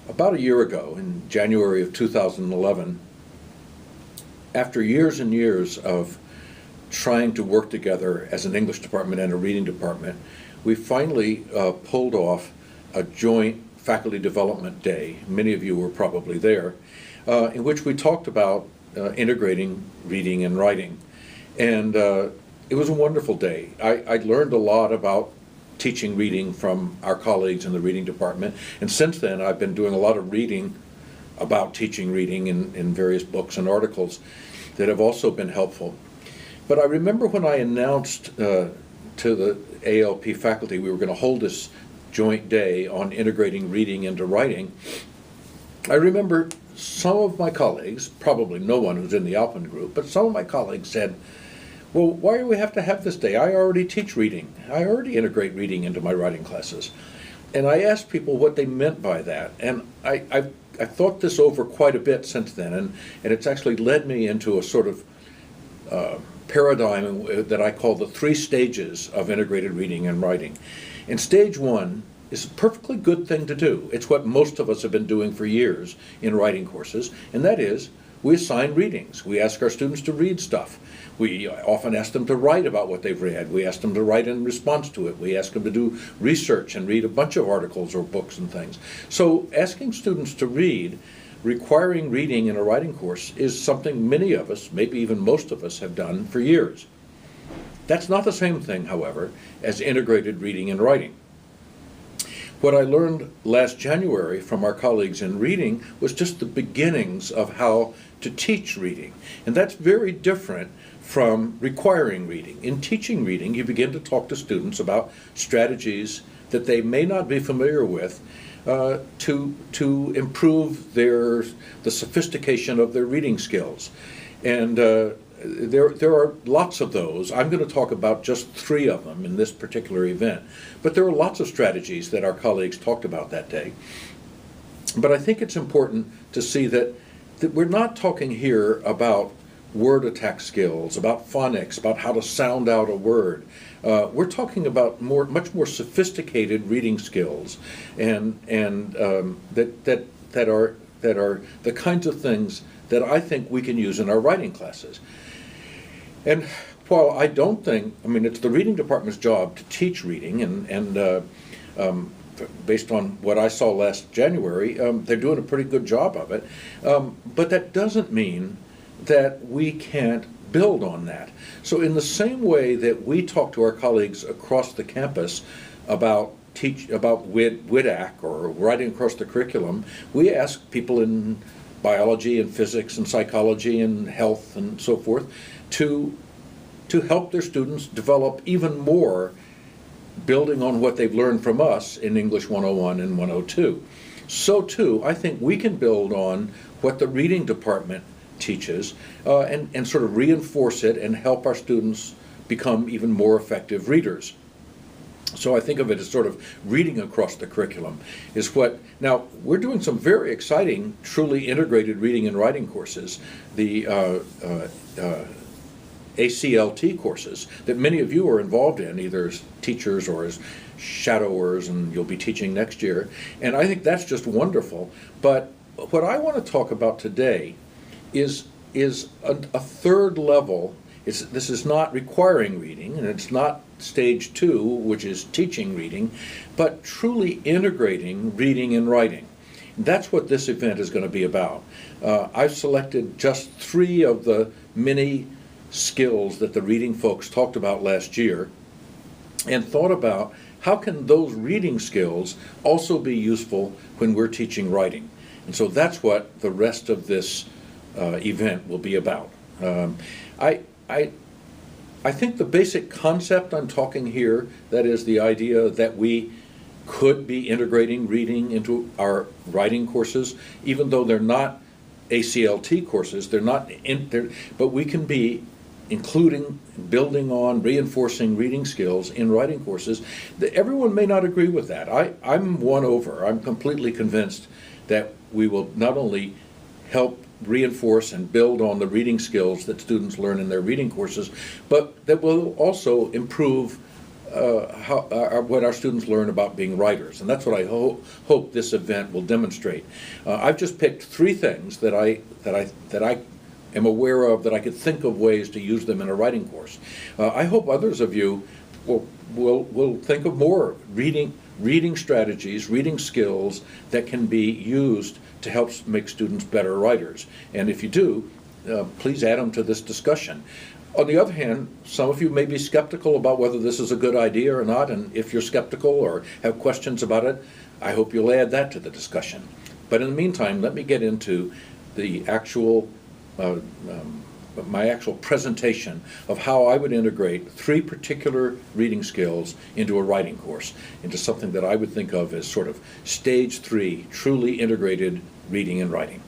About a year ago, in January of 2011, after years and years of trying to work together as an English department and a reading department, we finally pulled off a joint faculty development day. Many of you were probably there, in which we talked about integrating reading and writing. And it was a wonderful day. I learned a lot about teaching reading from our colleagues in the reading department, and since then I've been doing a lot of reading about teaching reading in various books and articles that have also been helpful. But I remember when I announced to the ALP faculty we were going to hold this joint day on integrating reading into writing, I remember some of my colleagues, probably no one who's in the Alpin group, but some of my colleagues said, well, why do we have to have this day? I already teach reading. I already integrate reading into my writing classes. And I asked people what they meant by that. And I've thought this over quite a bit since then, and it's actually led me into a sort of paradigm that I call the 3 stages of integrated reading and writing. And stage 1 is a perfectly good thing to do. It's what most of us have been doing for years in writing courses, and that is we assign readings. We ask our students to read stuff. We often ask them to write about what they've read. We ask them to write in response to it. We ask them to do research and read a bunch of articles or books and things. So asking students to read, requiring reading in a writing course, is something many of us, maybe even most of us, have done for years. That's not the same thing, however, as integrated reading and writing. What I learned last January from our colleagues in reading was just the beginnings of how to teach reading. And that's very different from requiring reading. In teaching reading, you begin to talk to students about strategies that they may not be familiar with to improve the sophistication of their reading skills. And there are lots of those. I'm going to talk about just 3 of them in this particular event. But there are lots of strategies that our colleagues talked about that day. But I think it's important to see that we're not talking here about word attack skills, about phonics, about how to sound out a word. We're talking about much more sophisticated reading skills, and that are the kinds of things that I think we can use in our writing classes. And while I don't think, it's the reading department's job to teach reading, and based on what I saw last January, they're doing a pretty good job of it. But that doesn't mean that we can't build on that. So in the same way that we talk to our colleagues across the campus about WIDAC or writing across the curriculum, we ask people in biology and physics and psychology and health and so forth to help their students develop even more, building on what they've learned from us in English 101 and 102. So too, I think we can build on what the reading department teaches and sort of reinforce it and help our students become even more effective readers. So I think of it as sort of reading across the curriculum is what. Now, we're doing some very exciting, truly integrated reading and writing courses, the ACLT courses that many of you are involved in, either as teachers or as shadowers, and you'll be teaching next year. And I think that's just wonderful. But what I want to talk about today is a third level. This is not requiring reading, and it's not stage 2, which is teaching reading, but truly integrating reading and writing. That's what this event is going to be about. I've selected just 3 of the many skills that the reading folks talked about last year and thought about how can those reading skills also be useful when we're teaching writing. And so that's what the rest of this event will be about. I think the basic concept I'm talking here, that is the idea that we could be integrating reading into our writing courses, even though they're not ACLT courses, but we can be including, building on, reinforcing reading skills in writing courses. Everyone may not agree with that. I'm won over. I'm completely convinced that we will not only help reinforce and build on the reading skills that students learn in their reading courses, but that will also improve what our students learn about being writers, and that's what I hope this event will demonstrate. I've just picked 3 things that I am aware of, that I could think of ways to use them in a writing course. I hope others of you will think of more reading strategies, reading skills that can be used to help make students better writers. And if you do, please add them to this discussion. On the other hand, some of you may be skeptical about whether this is a good idea or not, and if you're skeptical or have questions about it, I hope you'll add that to the discussion. But in the meantime, let me get into the actual my actual presentation of how I would integrate 3 particular reading skills into a writing course, into something that I would think of as sort of stage 3, truly integrated reading and writing.